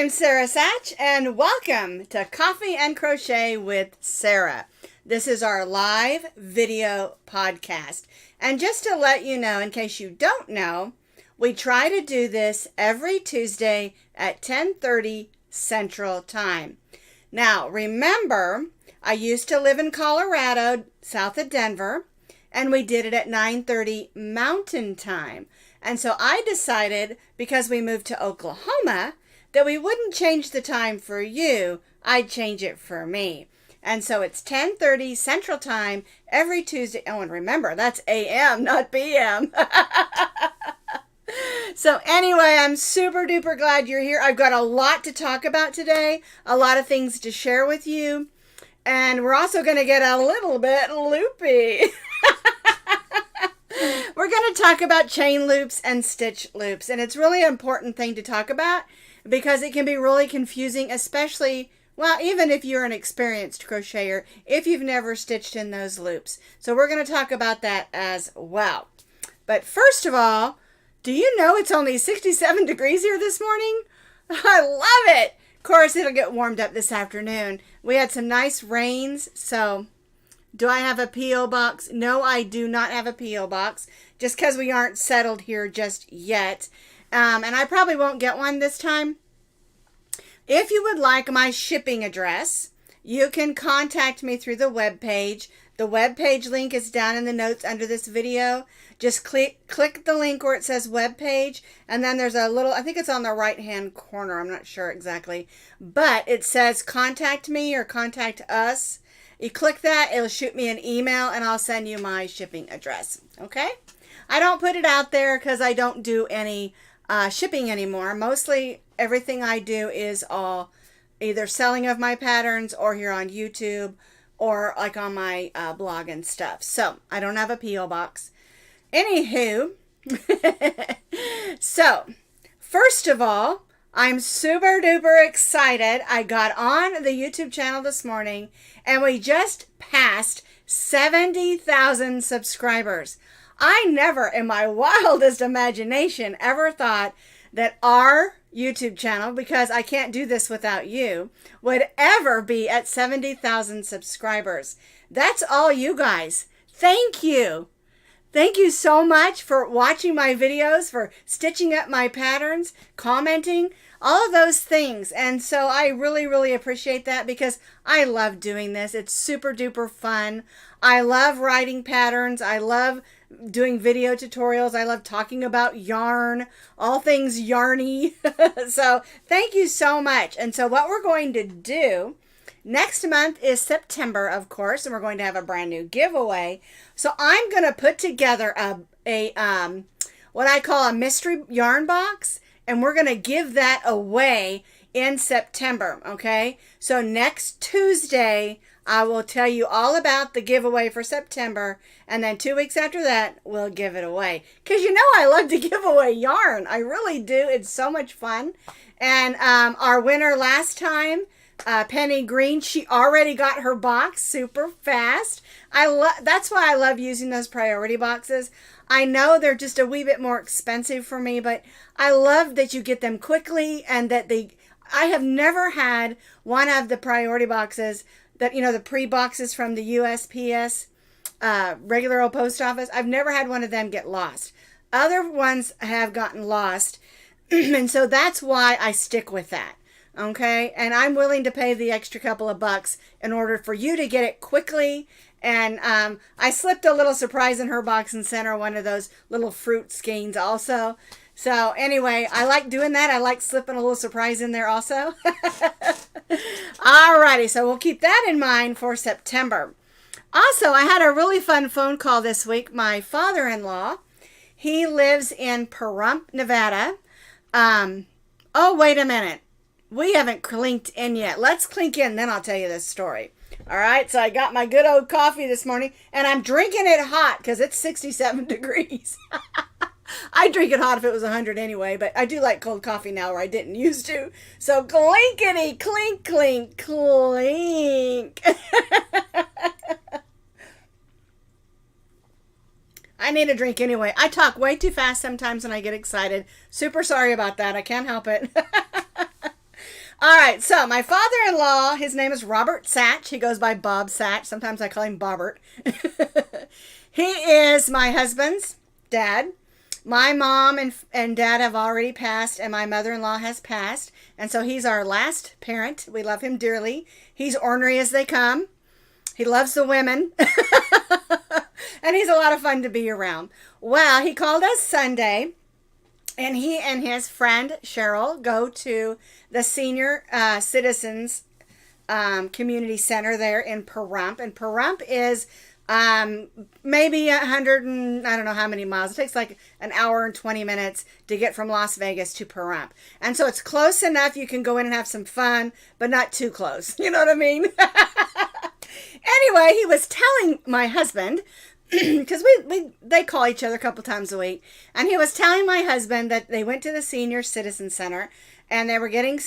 I'm Sara Sach, and welcome to Coffee and Crochet with Sara. This is our live video podcast. And just to let you know, in case you don't know, we try to do this every Tuesday at 10:30 Central Time. Now, remember, I used to live in Colorado, south of Denver, and we did it at 9:30 Mountain Time. And so I decided, because we moved to Oklahoma, that we wouldn't change the time for you, I'd change it for me. And so it's 10:30 Central Time every Tuesday. Oh, and remember, that's AM, not PM. So anyway, I'm super duper glad you're here. I've got a lot to talk about today, a lot of things to share with you. And we're also going to get a little bit loopy. We're going to talk about chain loops and stitch loops. And it's really an important thing to talk about because it can be really confusing, especially, well, even if you're an experienced crocheter, if you've never stitched in those loops. So we're going to talk about that as well. But first of all, do you know it's only 67 degrees here this morning? I love it. Of course, it'll get warmed up this afternoon. We had some nice rains, so do I have a P.O. box? No, I do not have a P.O. box, just because we aren't settled here just yet. And I probably won't get one this time. If you would like my shipping address, you can contact me through the web page. The web page link is down in the notes under this video. Just click the link where it says web page, and then there's a little, I think it's on the right hand corner, I'm not sure exactly, but it says contact me or contact us. You click that, it'll shoot me an email, and I'll send you my shipping address, okay? I don't put it out there because I don't do any shipping anymore. Mostly everything I do is all either selling of my patterns or here on YouTube or like on my blog and stuff. So I don't have a P.O. box. Anywho, so first of all, I'm super duper excited. I got on the YouTube channel this morning and we just passed 70,000 subscribers. I never in my wildest imagination ever thought that our YouTube channel, because I can't do this without you, would ever be at 70,000 subscribers. That's all you guys. Thank you. Thank you so much for watching my videos, for stitching up my patterns, commenting, all of those things. And so I really, really appreciate that because I love doing this. It's super duper fun. I love writing patterns. I love doing video tutorials. I love talking about yarn, all things yarny. So thank you so much. And so what we're going to do next month is September, of course, and we're going to have a brand new giveaway. So I'm going to put together a what I call a mystery yarn box, and we're going to give that away in September, okay? So next Tuesday, I will tell you all about the giveaway for September, and then 2 weeks after that, we'll give it away. Because you know I love to give away yarn. I really do. It's so much fun. And our winner last time, Penny Green, she already got her box super fast. That's why I love using those priority boxes. I know they're just a wee bit more expensive for me, but I love that you get them quickly and that I have never had one of the priority boxes that, you know, the pre-boxes from the USPS, regular old post office. I've never had one of them get lost. Other ones have gotten lost, and so that's why I stick with that. Okay, and I'm willing to pay the extra couple of bucks in order for you to get it quickly. And I slipped a little surprise in her box and sent her one of those little fruit skeins also. So anyway, I like doing that. I like slipping a little surprise in there also. Alrighty, so we'll keep that in mind for September. Also, I had a really fun phone call this week. My father-in-law, he lives in Pahrump, Nevada. Oh, wait a minute. We haven't clinked in yet. Let's clink in, then I'll tell you this story. All right, so I got my good old coffee this morning, and I'm drinking it hot because it's 67 degrees. I'd drink it hot if it was 100 anyway, but I do like cold coffee now where I didn't used to. So clinkety, clink, clink, clink. I need a drink anyway. I talk way too fast sometimes when I get excited. Super sorry about that. I can't help it. All right, so my father-in-law, his name is Robert Sach. He goes by Bob Sach. Sometimes I call him Bobbert. He is my husband's dad. My mom and dad have already passed, and my mother-in-law has passed. And so he's our last parent. We love him dearly. He's ornery as they come. He loves the women. And he's a lot of fun to be around. Well, he called us Sunday. And he and his friend Cheryl go to the senior citizens community center there in Pahrump. And Pahrump is maybe 100 and I don't know how many miles. It takes like an hour and 20 minutes to get from Las Vegas to Pahrump. And so it's close enough you can go in and have some fun, but not too close. You know what I mean? Anyway, he was telling my husband, because they call each other a couple times a week, and he was telling my husband that they went to the senior citizen center and they were getting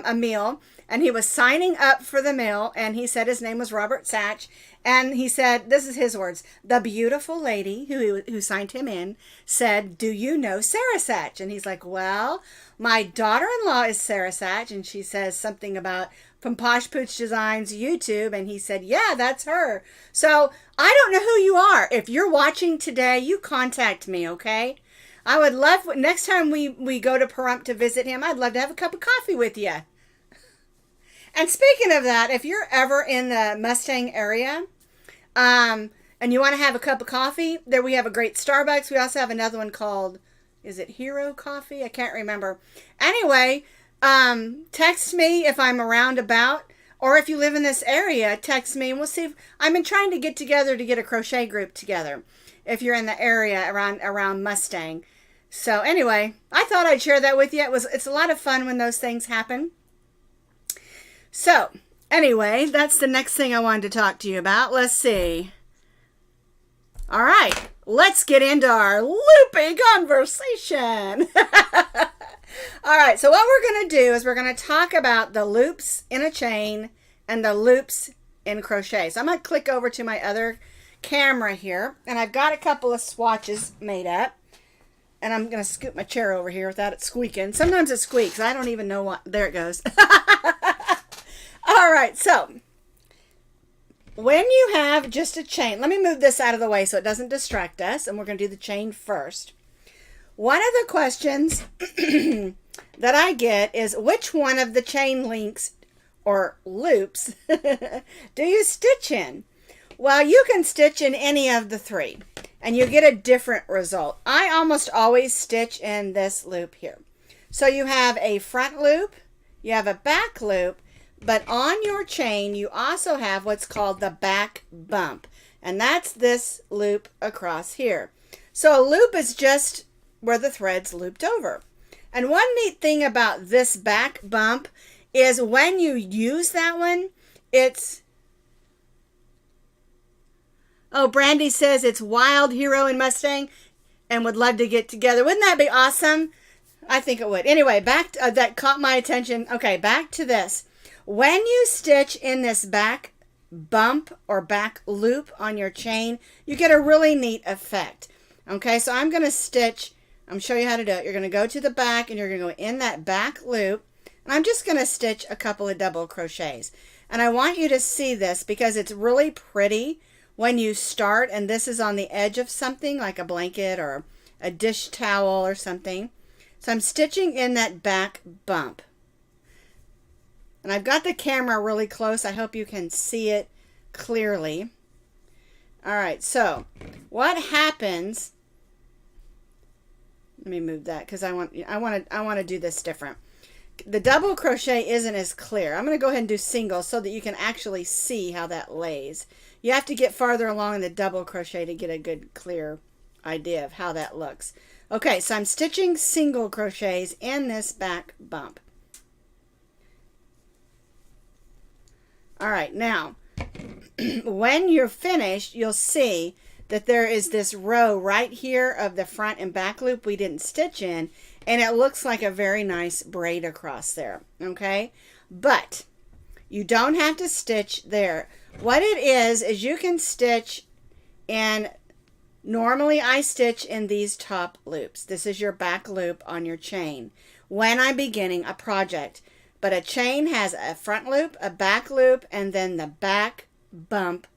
a meal, and he was signing up for the meal, and he said his name was Robert Sach, and he said, this is his words, the beautiful lady who signed him in said, do you know Sara Sach? And he's like, well, my daughter-in-law is Sara Sach, and she says something about from Posh Pooch Designs YouTube, and he said, yeah, that's her. So I don't know who you are. If you're watching today, you contact me, okay? I would love, next time we go to Pahrump to visit him, I'd love to have a cup of coffee with you. And speaking of that, if you're ever in the Mustang area, and you want to have a cup of coffee, there we have a great Starbucks. We also have another one called, is it Hero Coffee? I can't remember. Anyway, text me if I'm around about, or if you live in this area, text me and we'll see if, I've been trying to get together to get a crochet group together if you're in the area around Mustang. So anyway, I thought I'd share that with you. It's a lot of fun when those things happen. So anyway, that's the next thing I wanted to talk to you about. Let's see. All right, let's get into our loopy conversation. All right, so what we're going to do is we're going to talk about the loops in a chain and the loops in crochet. So I'm going to click over to my other camera here, and I've got a couple of swatches made up. And I'm going to scoot my chair over here without it squeaking. Sometimes it squeaks. I don't even know what. There it goes. All right, so when you have just a chain, let me move this out of the way so it doesn't distract us, and we're going to do the chain first. One of the questions that I get is, which one of the chain links or loops do you stitch in? Well, you can stitch in any of the three, and you get a different result. I almost always stitch in this loop here. So you have a front loop, you have a back loop, but on your chain, you also have what's called the back bump, and that's this loop across here. So a loop is just where the thread's looped over. And one neat thing about this back bump is when you use that one, it's, oh, Brandy says it's Wild Hero and Mustang and would love to get together. Wouldn't that be awesome? I think it would. Anyway, back to, that caught my attention. Okay, back to this. When you stitch in this back bump or back loop on your chain, you get a really neat effect. Okay, so I'm going to stitch, I'm going to show you how to do it. You're going to go to the back and you're going to go in that back loop. And I'm just going to stitch a couple of double crochets. And I want you to see this because it's really pretty when you start, and this is on the edge of something like a blanket or a dish towel or something. So I'm stitching in that back bump. And I've got the camera really close. I hope you can see it clearly. All right, so what happens, let me move that because I want to do this different. The double crochet isn't as clear. I'm going to go ahead and do single so that you can actually see how that lays. You have to get farther along in the double crochet to get a good clear idea of how that looks. Okay, so I'm stitching single crochets in this back bump. All right, now when you're finished, you'll see that there is this row right here of the front and back loop we didn't stitch in, and it looks like a very nice braid across there, okay? But you don't have to stitch there. What it is you can stitch in, normally I stitch in these top loops. This is your back loop on your chain when I'm beginning a project. But a chain has a front loop, a back loop, and then the back bump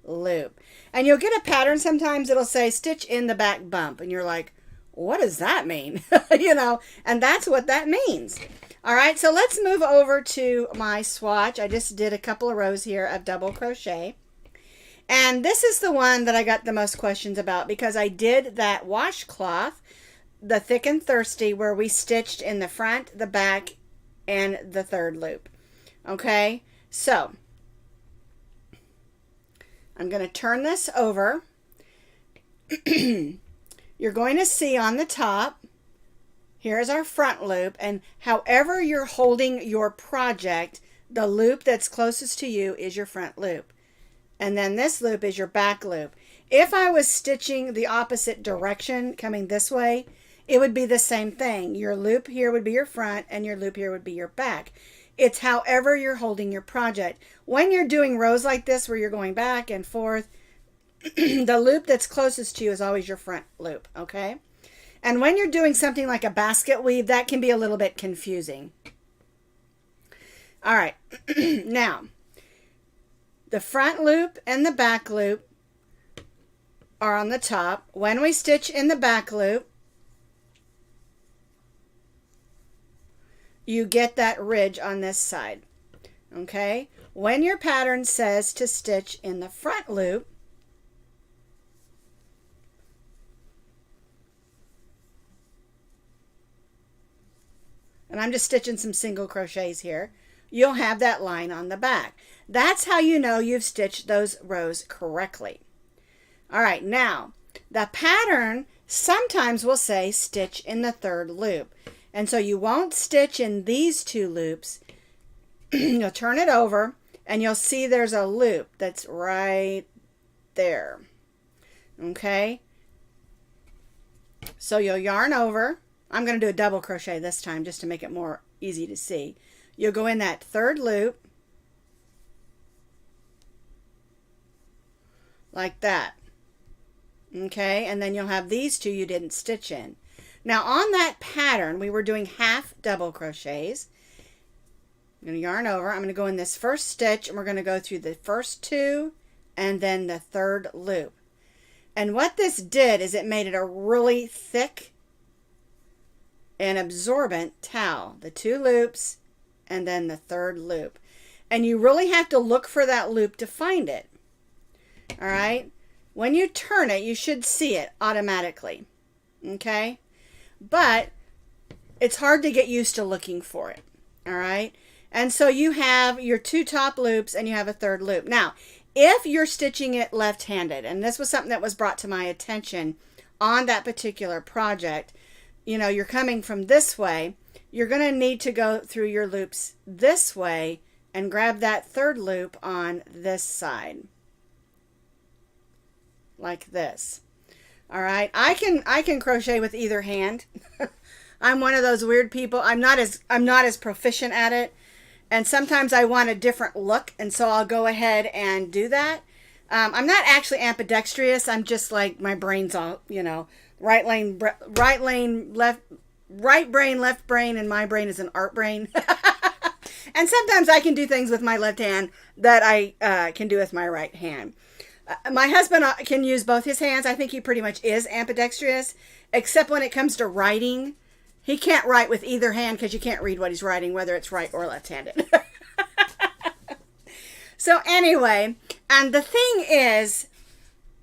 loop. And you'll get a pattern sometimes, it'll say stitch in the back bump. And you're like, what does that mean? You know, and that's what that means. All right, so let's move over to my swatch. I just did a couple of rows here of double crochet. And this is the one that I got the most questions about because I did that washcloth, the Thick and Thirsty, where we stitched in the front, the back, and the third loop. Okay, so I'm going to turn this over. You're going to see on the top, here's our front loop, and however you're holding your project, the loop that's closest to you is your front loop. And then this loop is your back loop. If I was stitching the opposite direction, coming this way, it would be the same thing. Your loop here would be your front, and your loop here would be your back. It's however you're holding your project. When you're doing rows like this, where you're going back and forth, the loop that's closest to you is always your front loop, okay? And when you're doing something like a basket weave, that can be a little bit confusing. All right, now, the front loop and the back loop are on the top. When we stitch in the back loop, you get that ridge on this side, okay? When your pattern says to stitch in the front loop, and I'm just stitching some single crochets here, you'll have that line on the back. That's how you know you've stitched those rows correctly. All right, now, the pattern sometimes will say stitch in the third loop. And so you won't stitch in these two loops. You'll turn it over and you'll see there's a loop that's right there. Okay? So you'll yarn over. I'm going to do a double crochet this time just to make it more easy to see. You'll go in that third loop like that. Okay? And then you'll have these two you didn't stitch in. Now on that pattern, we were doing half double crochets. I'm going to yarn over. I'm going to go in this first stitch and we're going to go through the first two and then the third loop. And what this did is it made it a really thick and absorbent towel. The two loops and then the third loop. And you really have to look for that loop to find it. All right? When you turn it, you should see it automatically. Okay? But it's hard to get used to looking for it. All right? And so you have your two top loops and you have a third loop. Now, if you're stitching it left-handed, and this was something that was brought to my attention on that particular project, you know, you're coming from this way, you're going to need to go through your loops this way and grab that third loop on this side. Like this. All right, I can crochet with either hand. I'm one of those weird people. I'm not as proficient at it, and sometimes I want a different look, and so I'll go ahead and do that. I'm not actually ambidextrous. I'm just like my brain's all, you know, right brain, left brain, and my brain is an art brain. And sometimes I can do things with my left hand that I can do with my right hand. My husband can use both his hands. I think he pretty much is ambidextrous, except when it comes to writing. He can't write with either hand because you can't read what he's writing, whether it's right or left-handed. So anyway, and the thing is,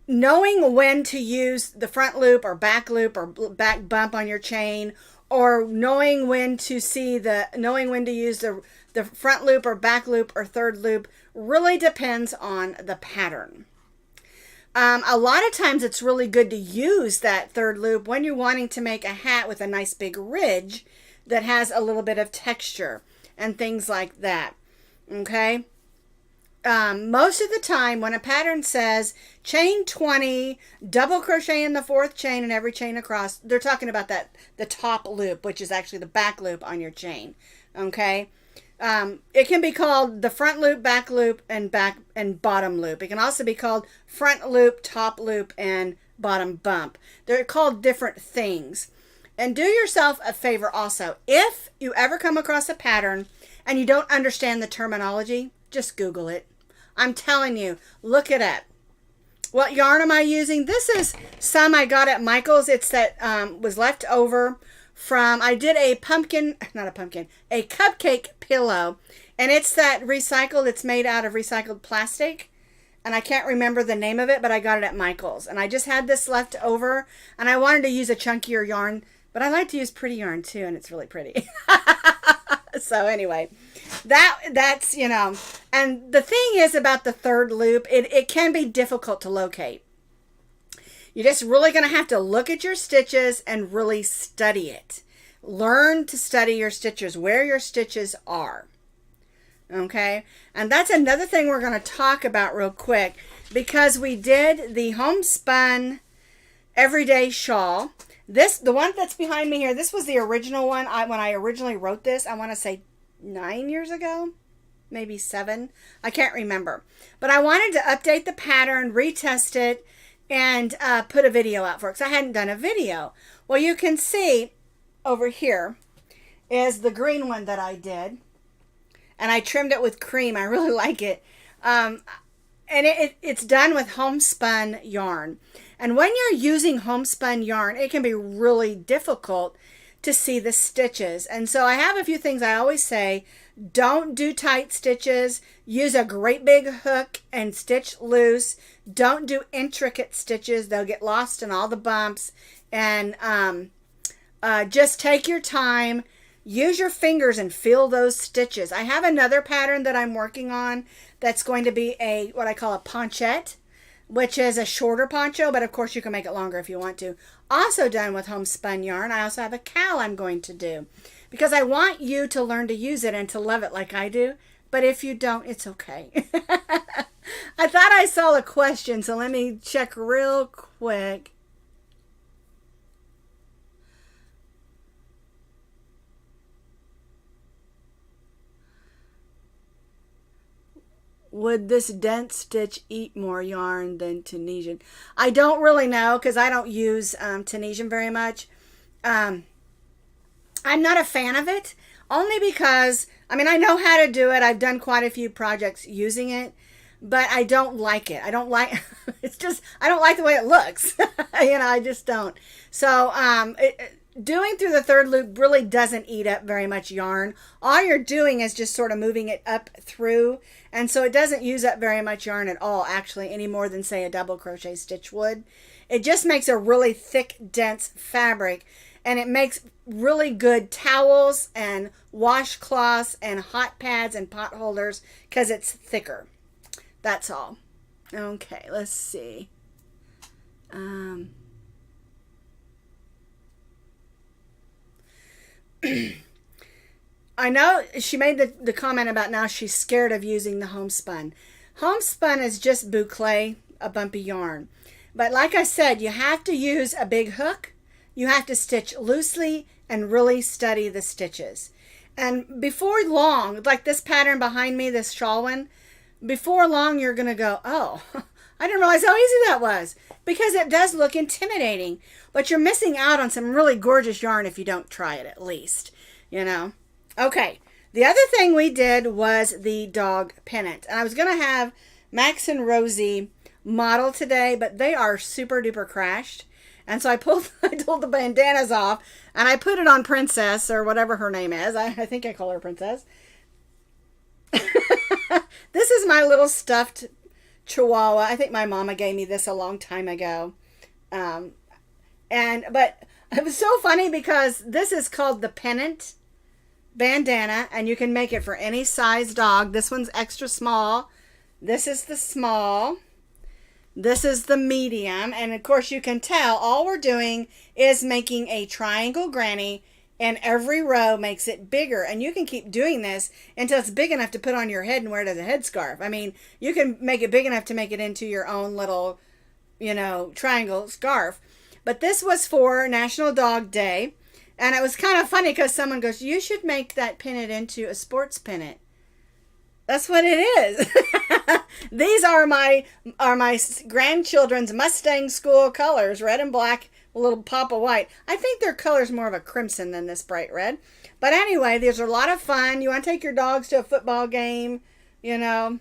knowing when to use the front loop or back back bump on your chain, or knowing when to use the front loop or back loop or third loop really depends on the pattern. A lot of times it's really good to use that third loop when you're wanting to make a hat with a nice big ridge that has a little bit of texture and things like that. Okay? Most of the time when a pattern says chain 20, double crochet in the fourth chain and every chain across, they're talking about the top loop, which is actually the back loop on your chain. Okay? It can be called the front loop, back loop, and bottom loop. It can also be called front loop, top loop, and bottom bump. They're called different things. And do yourself a favor also. If you ever come across a pattern and you don't understand the terminology, just Google it. I'm telling you, look it up. What yarn am I using? This is some I got at Michael's. It's that was left over from, I did a cupcake pillow. And it's that recycled, it's made out of recycled plastic. And I can't remember the name of it, but I got it at Michael's. And I just had this left over, and I wanted to use a chunkier yarn, but I like to use pretty yarn too, and it's really pretty. So anyway, that's, you know, and the thing is about the third loop, it can be difficult to locate. You're just really going to have to look at your stitches and really study it. Learn to study your stitches, where your stitches are. Okay, and that's another thing we're going to talk about real quick, because we did the Homespun Everyday Shawl. The one that's behind me here, this was the original one. When I originally wrote this, I want to say 9 years ago, maybe 7. I can't remember. But I wanted to update the pattern, retest it, and put a video out for it, because I hadn't done a video. Well, you can see over here is the green one that I did. And I trimmed it with cream. I really like it. And it's done with homespun yarn. And when you're using homespun yarn, it can be really difficult to see the stitches. And so I have a few things I always say. Don't do tight stitches. Use a great big hook and stitch loose. Don't do intricate stitches. They'll get lost in all the bumps. And just take your time. Use your fingers and feel those stitches. I have another pattern that I'm working on that's going to be what I call a ponchette, which is a shorter poncho, but of course you can make it longer if you want to. Also done with homespun yarn. I also have a cowl I'm going to do, because I want you to learn to use it and to love it like I do. But if you don't, it's okay. I thought I saw a question, so let me check real quick. Would this dense stitch eat more yarn than Tunisian? I don't really know, because I don't use Tunisian very much. I'm not a fan of it, only because, I mean, I know how to do it. I've done quite a few projects using it, but I don't like it. I don't like, it's just, I don't like the way it looks. You know, I just don't. So, doing through the third loop really doesn't eat up very much yarn. All you're doing is just sort of moving it up through, and so it doesn't use up very much yarn at all, actually, any more than, say, a double crochet stitch would. It just makes a really thick, dense fabric, and it makes really good towels and washcloths and hot pads and pot holders, because it's thicker. That's all. Okay, let's see. I know she made the comment about now she's scared of using the homespun. Homespun is just boucle, a bumpy yarn. But like I said, you have to use a big hook. You have to stitch loosely and really study the stitches. And before long, like this pattern behind me, this shawl one, before long you're going to go, oh, I didn't realize how easy that was. Because it does look intimidating. But you're missing out on some really gorgeous yarn if you don't try it, at least. You know? Okay. The other thing we did was the dog pennant. And I was going to have Max and Rosie model today, but they are super duper crashed. And so I pulled the bandanas off, and I put it on Princess, or whatever her name is. I think I call her Princess. This is my little stuffed Chihuahua. I think my mama gave me this a long time ago. But it was so funny because this is called the Pennant Bandana, and you can make it for any size dog. This one's extra small. This is the small. This is the medium. And of course you can tell all we're doing is making a triangle granny, and every row makes it bigger. And you can keep doing this until it's big enough to put on your head and wear it as a headscarf. I mean, you can make it big enough to make it into your own little, you know, triangle scarf. But this was for National Dog Day. And it was kind of funny because someone goes, you should make that pennant into a sports pennant. That's what it is. These are my grandchildren's Mustang school colors, red and black, a little pop of white. I think their color's more of a crimson than this bright red. But anyway, these are a lot of fun. You want to take your dogs to a football game, you know,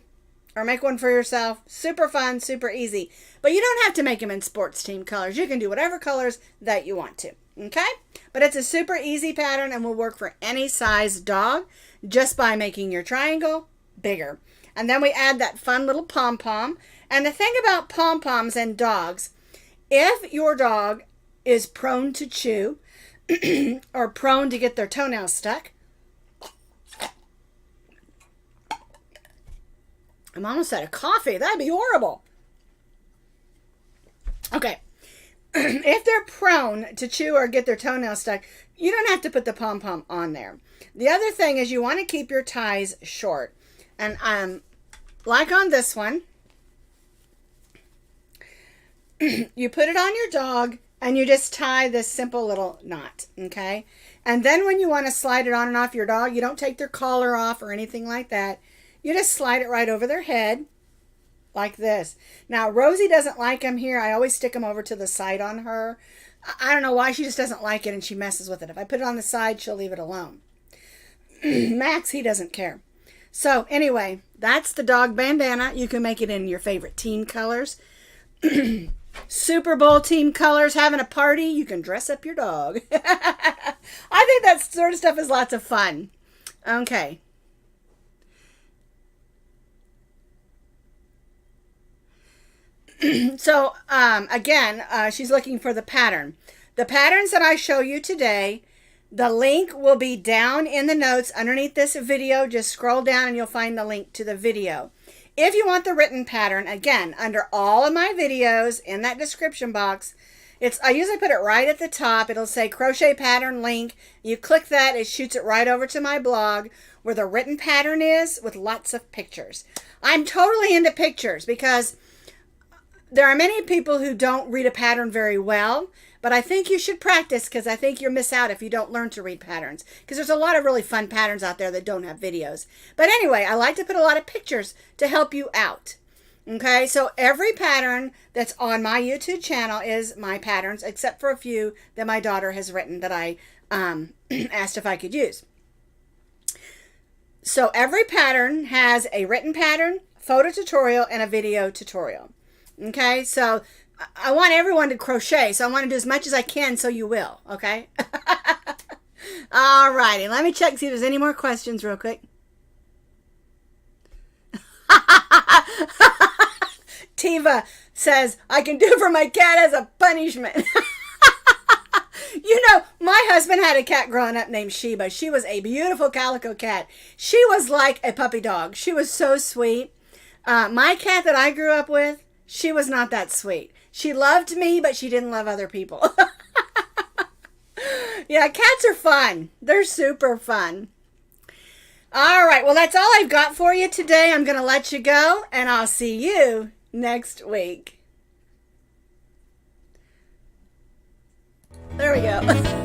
or make one for yourself. Super fun, super easy. But you don't have to make them in sports team colors. You can do whatever colors that you want to. Okay? But it's a super easy pattern and will work for any size dog just by making your triangle bigger. And then we add that fun little pom-pom. And the thing about pom-poms and dogs, if your dog is prone to chew or prone to get their toenails stuck, I'm almost out of coffee. That'd be horrible. Okay. If they're prone to chew or get their toenails stuck, you don't have to put the pom-pom on there. The other thing is you want to keep your ties short. And like on this one, you put it on your dog and you just tie this simple little knot, okay? And then when you want to slide it on and off your dog, you don't take their collar off or anything like that. You just slide it right over their head like this. Now, Rosie doesn't like them here. I always stick them over to the side on her. I don't know why. She just doesn't like it and she messes with it. If I put it on the side, she'll leave it alone. Max, he doesn't care. So anyway, that's the dog bandana. You can make it in your favorite team colors. Super Bowl team colors, having a party, you can dress up your dog. I think that sort of stuff is lots of fun. Okay. So, again, she's looking for the pattern. The patterns that I show you today, the link will be down in the notes underneath this video. Just scroll down and you'll find the link to the video. If you want the written pattern, again, under all of my videos in that description box, I usually put it right at the top. It'll say crochet pattern link. You click that, it shoots it right over to my blog where the written pattern is with lots of pictures. I'm totally into pictures because there are many people who don't read a pattern very well, but I think you should practice because I think you'll miss out if you don't learn to read patterns, because there's a lot of really fun patterns out there that don't have videos. But anyway, I like to put a lot of pictures to help you out. Okay, so every pattern that's on my YouTube channel is my patterns, except for a few that my daughter has written that I asked if I could use. So every pattern has a written pattern, photo tutorial, and a video tutorial. Okay, so I want everyone to crochet, so I want to do as much as I can so you will, okay? All righty, let me check, see if there's any more questions real quick. Tiva says, I can do it for my cat as a punishment. You know, my husband had a cat growing up named Sheba. She was a beautiful calico cat. She was like a puppy dog. She was so sweet. My cat that I grew up with, she was not that sweet. She loved me, but she didn't love other people. Yeah, cats are fun. They're super fun. All right, well, that's all I've got for you today. I'm going to let you go, and I'll see you next week. There we go.